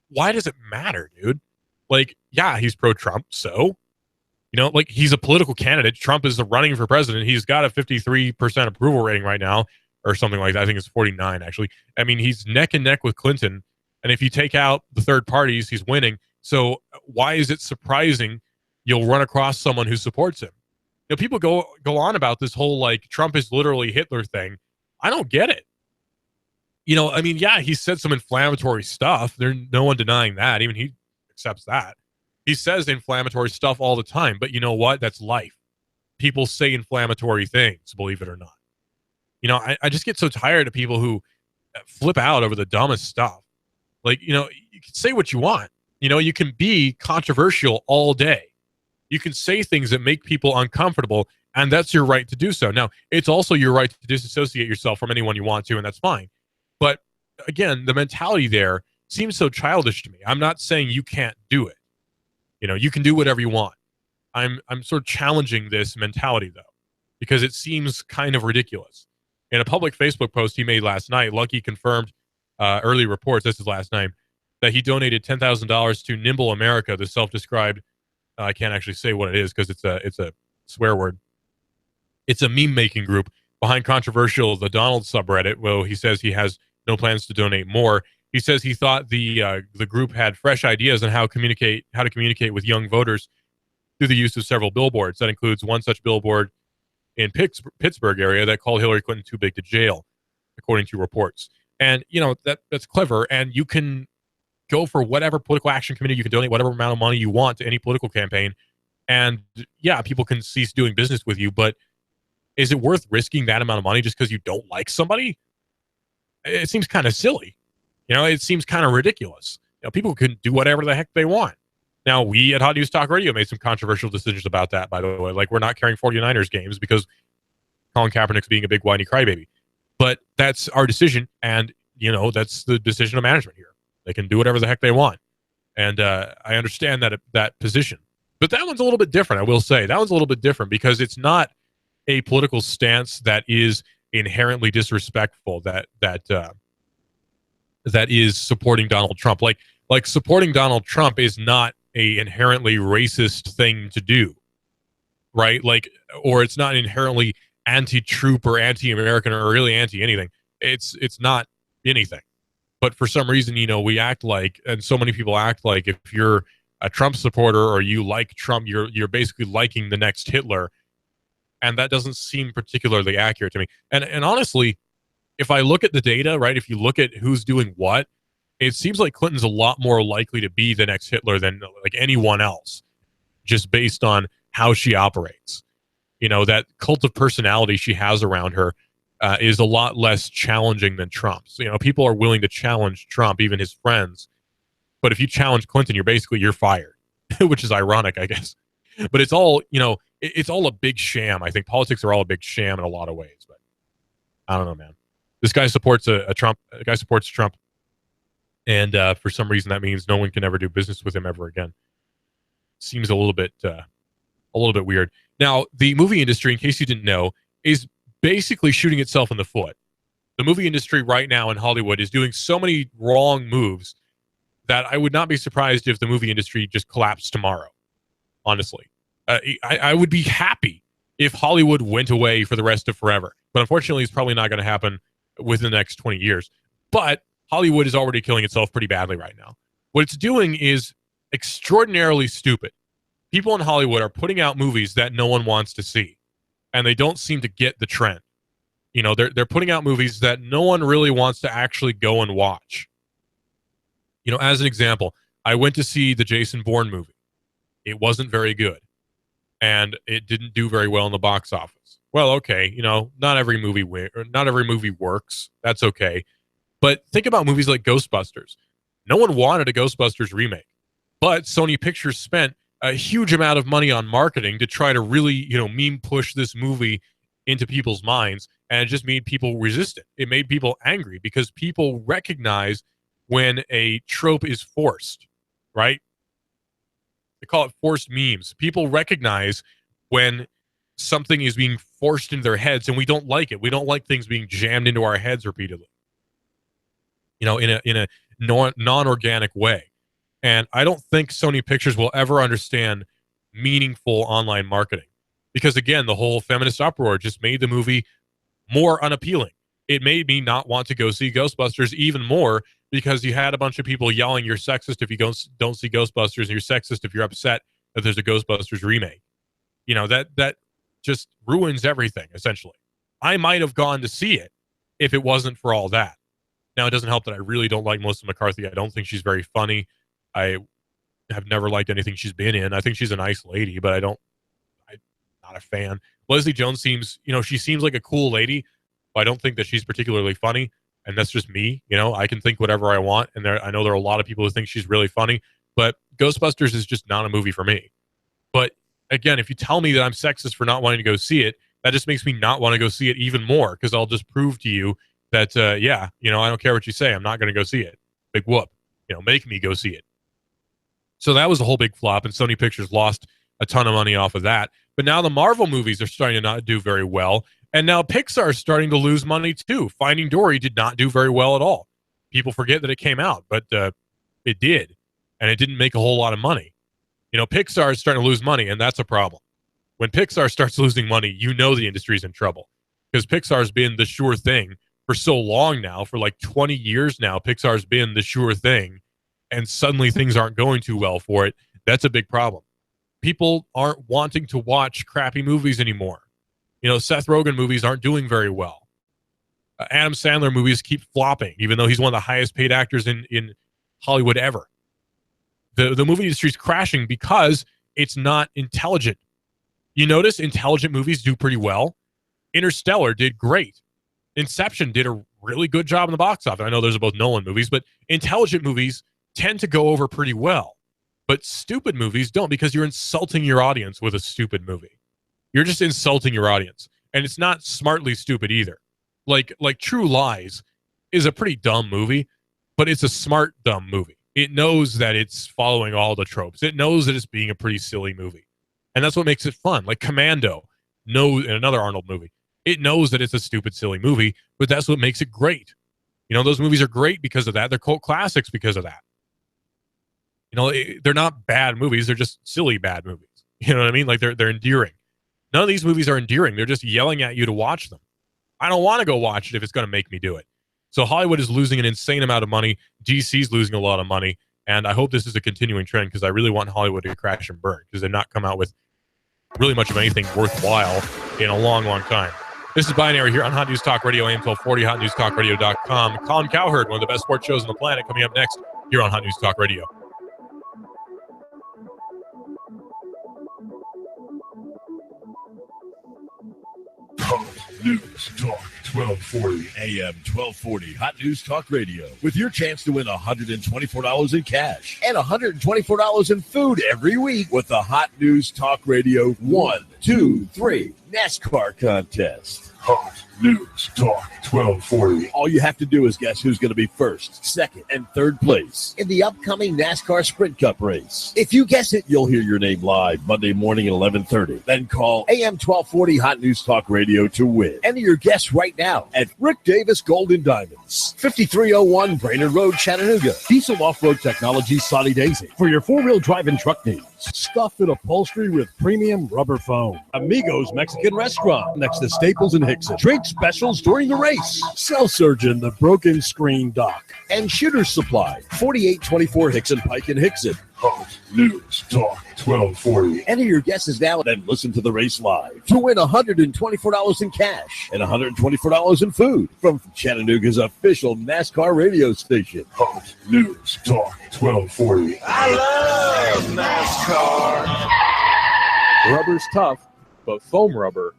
why does it matter, dude? Like, yeah, he's pro-Trump, so, you know, like, he's a political candidate. Trump is running for president. He's got a 53% approval rating right now, or something like that. I think it's 49, actually. I mean, he's neck and neck with Clinton. And if you take out the third parties, he's winning. So why is it surprising you'll run across someone who supports him? You know, people go on about this whole, like, Trump is literally Hitler thing. I don't get it. You know, I mean, yeah, he said some inflammatory stuff. There's no one denying that. Even he accepts that. He says inflammatory stuff all the time. But you know what? That's life. People say inflammatory things, believe it or not. You know, I just get so tired of people who flip out over the dumbest stuff. Like, you know, you can say what you want. You know, you can be controversial all day. You can say things that make people uncomfortable, and that's your right to do so. Now, it's also your right to disassociate yourself from anyone you want to, and that's fine. But again, the mentality there seems so childish to me. I'm not saying you can't do it. You know, you can do whatever you want. I'm sort of challenging this mentality, though, because it seems kind of ridiculous. In a public Facebook post he made last night, Luckey confirmed early reports, this is last night, that he donated $10,000 to Nimble America, the self-described, I can't actually say what it is because it's a swear word. It's a meme-making group behind controversial the Donald subreddit. Well, he says he has no plans to donate more. He says he thought the group had fresh ideas on how to communicate with young voters through the use of several billboards. That includes one such billboard in Pittsburgh area that called Hillary Clinton too big to jail, according to reports. And, you know, that's clever. And you can go for whatever political action committee. You can donate whatever amount of money you want to any political campaign. And, yeah, people can cease doing business with you. But is it worth risking that amount of money just because you don't like somebody? It seems kind of silly. You know, it seems kind of ridiculous. You know, people can do whatever the heck they want. Now, we at Hot News Talk Radio made some controversial decisions about that, by the way. Like, we're not carrying 49ers games because Colin Kaepernick's being a big whiny crybaby. But that's our decision, and, you know, that's the decision of management here. They can do whatever the heck they want. And I understand that position. But that one's a little bit different, I will say. That one's a little bit different because it's not a political stance that is inherently disrespectful, that is supporting Donald Trump. Like supporting Donald Trump is not a inherently racist thing to do, right? Like, or it's not inherently anti-troop or anti-American or really anti-anything. It's not anything. But for some reason, you know, we act like, and so many people act like, if you're a Trump supporter or you like Trump, you're basically liking the next Hitler. And that doesn't seem particularly accurate to me. And honestly, if I look at the data, right, if you look at who's doing what, it seems like Clinton's a lot more likely to be the next Hitler than like anyone else, just based on how she operates. You know, that cult of personality she has around her is a lot less challenging than Trump's. You know, people are willing to challenge Trump, even his friends. But if you challenge Clinton, you're fired, which is ironic, I guess. But it's all, you know, it's all a big sham. I think politics are all a big sham in a lot of ways. But I don't know, man. This guy supports a Trump. A guy supports Trump. And for some reason, that means no one can ever do business with him ever again. Seems a little bit weird. Now, the movie industry, in case you didn't know, is basically shooting itself in the foot. The movie industry right now in Hollywood is doing so many wrong moves that I would not be surprised if the movie industry just collapsed tomorrow. Honestly, I would be happy if Hollywood went away for the rest of forever. But unfortunately, it's probably not going to happen within the next 20 years. But Hollywood is already killing itself pretty badly right now. What it's doing is extraordinarily stupid. People in Hollywood are putting out movies that no one wants to see, and they don't seem to get the trend. You know, they're putting out movies that no one really wants to actually go and watch. You know, as an example, I went to see the Jason Bourne movie. It wasn't very good, and it didn't do very well in the box office. Well, okay, you know, not every movie works. That's okay. But think about movies like Ghostbusters. No one wanted a Ghostbusters remake, but Sony Pictures spent a huge amount of money on marketing to try to really, you know, meme push this movie into people's minds, and it just made people resistant. It made people angry because people recognize when a trope is forced, right? They call it forced memes. People recognize when something is being forced into their heads, and we don't like it. We don't like things being jammed into our heads repeatedly, you know, in a non-organic way. And I don't think Sony Pictures will ever understand meaningful online marketing because, again, the whole feminist uproar just made the movie more unappealing. It made me not want to go see Ghostbusters even more because you had a bunch of people yelling, you're sexist if you don't see Ghostbusters, and you're sexist if you're upset that there's a Ghostbusters remake. You know, that just ruins everything, essentially. I might have gone to see it if it wasn't for all that. Now, it doesn't help that I really don't like Melissa McCarthy. I don't think she's very funny. I have never liked anything she's been in. I think she's a nice lady, but I'm not a fan. Leslie Jones seems, you know, she seems like a cool lady, but I don't think that she's particularly funny. And that's just me. You know, I can think whatever I want. And I know there are a lot of people who think she's really funny, but Ghostbusters is just not a movie for me. But again, if you tell me that I'm sexist for not wanting to go see it, that just makes me not want to go see it even more, because I'll just prove to you that, yeah, you know, I don't care what you say. I'm not going to go see it. Big whoop. You know, make me go see it. So that was a whole big flop, and Sony Pictures lost a ton of money off of that. But now the Marvel movies are starting to not do very well, and now Pixar is starting to lose money too. Finding Dory did not do very well at all. People forget that it came out, but it did, and it didn't make a whole lot of money. You know, Pixar is starting to lose money, and that's a problem. When Pixar starts losing money, you know the industry's in trouble, because Pixar's been the sure thing for so long now. For like 20 years now, Pixar's been the sure thing, and suddenly things aren't going too well for it. That's a big problem. People aren't wanting to watch crappy movies anymore. You know, Seth Rogen movies aren't doing very well. Adam Sandler movies keep flopping, even though he's one of the highest paid actors in Hollywood ever. The movie industry is crashing because it's not intelligent. You notice intelligent movies do pretty well. Interstellar did great. Inception did a really good job in the box office. I know those are both Nolan movies, but intelligent movies tend to go over pretty well. But stupid movies don't, because you're insulting your audience with a stupid movie. You're just insulting your audience. And it's not smartly stupid either. Like True Lies is a pretty dumb movie, but it's a smart dumb movie. It knows that it's following all the tropes. It knows that it's being a pretty silly movie. And that's what makes it fun. Like Commando, another Arnold movie. It knows that it's a stupid, silly movie, but that's what makes it great. You know, those movies are great because of that. They're cult classics because of that. You know, they're not bad movies. They're just silly bad movies. You know what I mean? Like they're endearing. None of these movies are endearing. They're just yelling at you to watch them. I don't want to go watch it if it's going to make me do it. So Hollywood is losing an insane amount of money. DC's losing a lot of money. And I hope this is a continuing trend, because I really want Hollywood to crash and burn, because they've not come out with really much of anything worthwhile in a long, long time. This is Binary here on Hot News Talk Radio, AM 1240, hotnewstalkradio.com. Colin Cowherd, one of the best sports shows on the planet, coming up next here on Hot News Talk Radio. Hot News Talk 1240. AM 1240 Hot News Talk Radio, with your chance to win $124 in cash and $124 in food every week with the Hot News Talk Radio 1, 2, 3 NASCAR contest. Hot News Talk 1240. All you have to do is guess who's going to be first, second, and third place in the upcoming NASCAR Sprint Cup race. If you guess it, you'll hear your name live Monday morning at 11:30. Then call AM 1240 Hot News Talk Radio to win. Enter your guess right now at Rick Davis Gold and Diamonds, 5301 Brainerd Road, Chattanooga. Diesel Off-Road Technology Sonny Daisy for your four-wheel drive and truck needs. Stuff and upholstery with premium rubber foam. Amigos Mexican Restaurant next to Staples and Hickson. Drink specials during the race. Cell Surgeon, the Broken Screen Doc. And Shooter's Supply, 4824 Hickson Pike in Hickson. Hot News Talk 1240. Enter your guesses now and listen to the race live to win $124 in cash and $124 in food from Chattanooga's official NASCAR radio station. Hot News Talk 1240. I love NASCAR. Rubber's tough, but foam rubber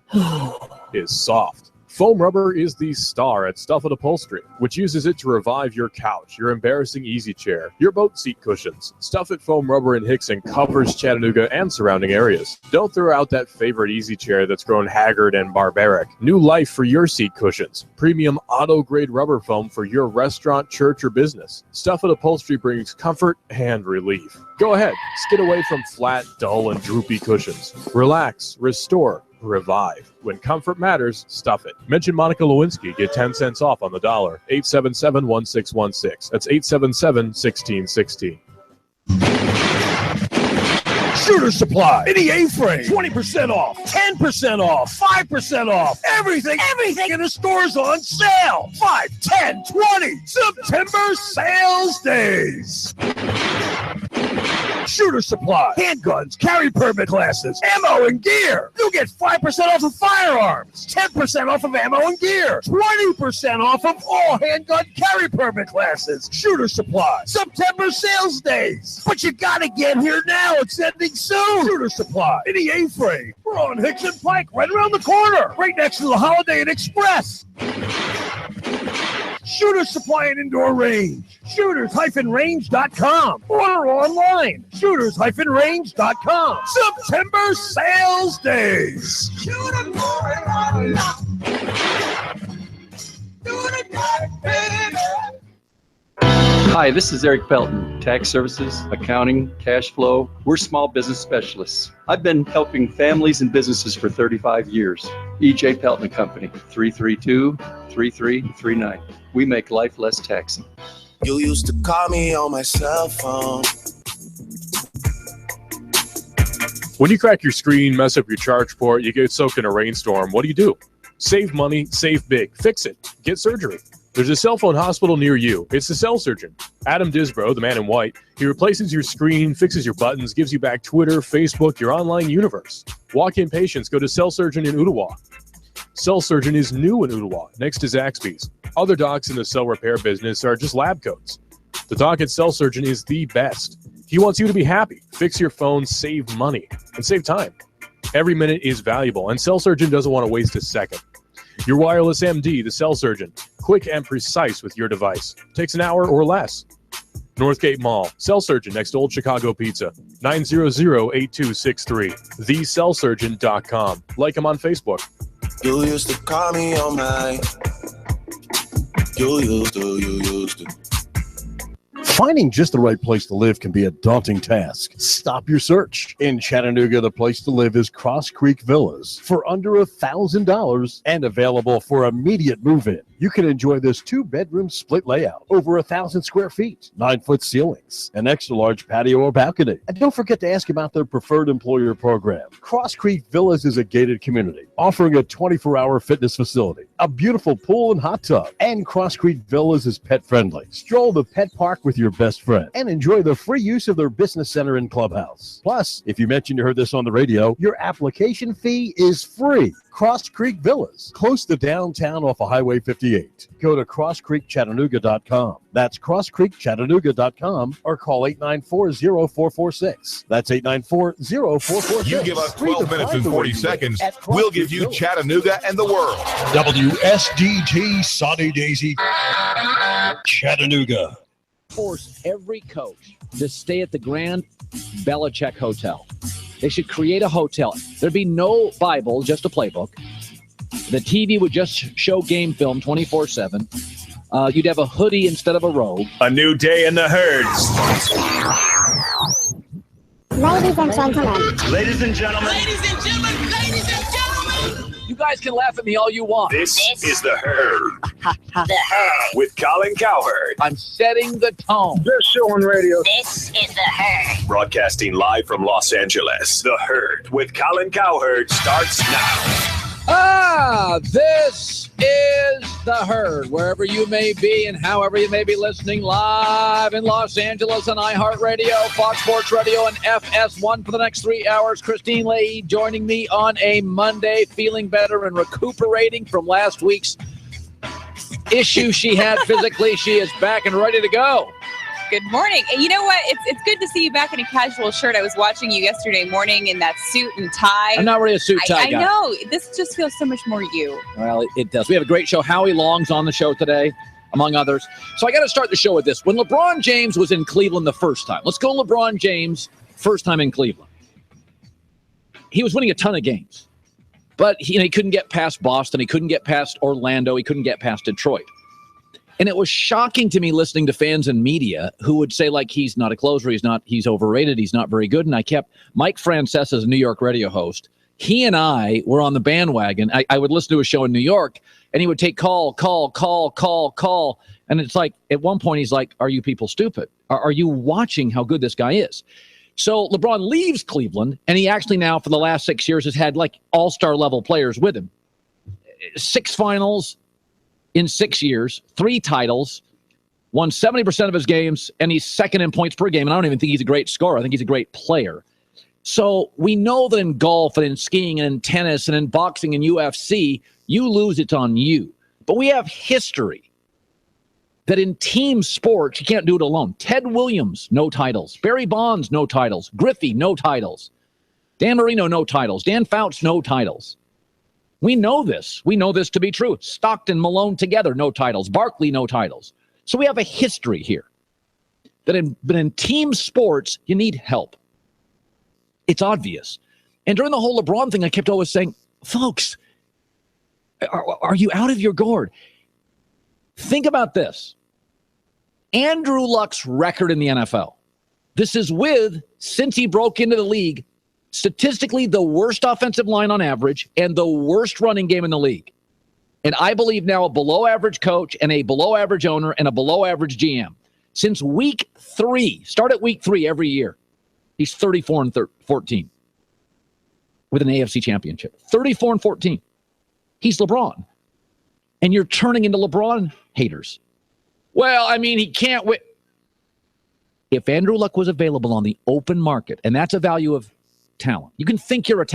is soft. Foam rubber is the star at Stuff It Upholstery, which uses it to revive your couch, your embarrassing easy chair, your boat seat cushions. Stuff It Foam Rubber in Hickson covers Chattanooga and surrounding areas. Don't throw out that favorite easy chair that's grown haggard and barbaric. New life for your seat cushions. Premium auto-grade rubber foam for your restaurant, church, or business. Stuff It Upholstery brings comfort and relief. Go ahead, skid away from flat, dull, and droopy cushions. Relax, restore, revive. When comfort matters, stuff it. Mention Monica Lewinsky. Get 10 cents off on the dollar. 877-1616. That's 877-1616. Shooter Supply. Any A-frame. 20% off. 10% off. 5% off. Everything in the store's on sale. 5, 10, 20. September sales days. Shooter Supply. Handguns, carry permit classes, ammo and gear. You get 5% off of firearms, 10% off of ammo and gear, 20% off of all handgun carry permit classes. Shooter Supply. September sales days. But you gotta get here now. It's ending soon. Shooter Supply. Any A-frame. We're on Hickson Pike, right around the corner, right next to the Holiday Inn Express. Shooter Supply and Indoor Range. Shooters-range.com. Order online. Shooters-range.com. September sales days. Hi, this is Eric Pelton, Tax Services, Accounting, Cash Flow. We're small business specialists. I've been helping families and businesses for 35 years. E.J. Pelton & Company, 332-3339. We make life less taxing. You used to call me on my cell phone. When you crack your screen, mess up your charge port, you get soaked in a rainstorm, what do? Save money, save big, fix it, get surgery. There's a cell phone hospital near you. It's the Cell Surgeon. Adam Disbro, the man in white, he replaces your screen, fixes your buttons, gives you back Twitter, Facebook, your online universe. Walk-in patients go to Cell Surgeon in Ottawa. Cell Surgeon is new in Ottawa, next to Zaxby's. Other docs in the cell repair business are just lab coats. The doc at Cell Surgeon is the best. He wants you to be happy, fix your phone, save money, and save time. Every minute is valuable, and Cell Surgeon doesn't want to waste a second. Your wireless MD, the Cell Surgeon, quick and precise with your device. Takes an hour or less. Northgate Mall, Cell Surgeon next to Old Chicago Pizza, 900-8263, thecellsurgeon.com. Like him on Facebook. You used to call me on my... You used to. Finding just the right place to live can be a daunting task. Stop your search. In Chattanooga, the place to live is Cross Creek Villas for under $1,000 and available for immediate move-in. You can enjoy this 2-bedroom split layout, over 1,000 square feet, 9-foot ceilings, an extra large patio or balcony. And don't forget to ask about their preferred employer program. Cross Creek Villas is a gated community, offering a 24-hour fitness facility, a beautiful pool and hot tub, and Cross Creek Villas is pet-friendly. Stroll the pet park with your best friend and enjoy the free use of their business center and clubhouse. Plus, if you mentioned you heard this on the radio, your application fee is free. Cross Creek Villas, close to downtown off of Highway 58. Go to crosscreekchattanooga.com. That's crosscreekchattanooga.com or call 894-0446. That's 894-0446. You give us 12 minutes and 40 seconds, we'll give you Chattanooga and the world. WSDT Sunny Daisy, Chattanooga. Force every coach to stay at the Grand Belichick Hotel. They should create a hotel. There'd be no Bible, just a playbook. The TV would just show game film 24/7. You'd have a hoodie instead of a robe. A new day in the herd. Ladies and gentlemen. Ladies and gentlemen. Ladies and gentlemen. Ladies and gentlemen. You guys can laugh at me all you want. This is the herd. The herd. With Colin Cowherd. I'm setting the tone. This show on radio. This is the herd. Broadcasting live from Los Angeles. The herd with Colin Cowherd starts now. This is The Herd, wherever you may be and however you may be listening, live in Los Angeles on iHeartRadio, Fox Sports Radio, and FS1 for the next 3 hours. Christine Leahy joining me on a Monday, feeling better and recuperating from last week's issue she had physically. She is back and ready to go. Good morning. You know what? It's good to see you back in a casual shirt. I was watching you yesterday morning in that suit and tie. I'm not really a suit tie guy. I know. This just feels so much more you. Well, it does. We have a great show. Howie Long's on the show today, among others. So I got to start the show with this. When LeBron James was in Cleveland the first time, let's go LeBron James, first time in Cleveland. He was winning a ton of games, but he couldn't get past Boston. He couldn't get past Orlando. He couldn't get past Detroit. And it was shocking to me listening to fans and media who would say, like, he's not a closer, he's overrated, he's not very good. And Mike Francesa is a New York radio host. He and I were on the bandwagon. I would listen to a show in New York, and he would take call. And it's like, at one point, he's like, are you people stupid? Are you watching how good this guy is? So LeBron leaves Cleveland, and he actually now, for the last 6 years, has had, like, all-star level players with him. 6 finals in 6 years, 3 titles, won 70% of his games, and he's second in points per game. And I don't even think he's a great scorer. I think he's a great player. So we know that in golf and in skiing and in tennis and in boxing and UFC, you lose, it's on you. But we have history that in team sports, you can't do it alone. Ted Williams, no titles. Barry Bonds, no titles. Griffey, no titles. Dan Marino, no titles. Dan Fouts, no titles. We know this. We know this to be true. Stockton, Malone together, no titles. Barkley, no titles. So we have a history here that in team sports, you need help. It's obvious. And during the whole LeBron thing, I kept always saying, folks, are you out of your gourd? Think about this. Andrew Luck's record in the NFL. This is with, since he broke into the league, statistically the worst offensive line on average and the worst running game in the league. And I believe now a below-average coach and a below-average owner and a below-average GM. Since week 3, start at week 3 every year, he's 34-14 with an AFC championship. 34-14. He's LeBron. And you're turning into LeBron haters. Well, I mean, he can't win. If Andrew Luck was available on the open market, and that's a value of talent. You can think you're a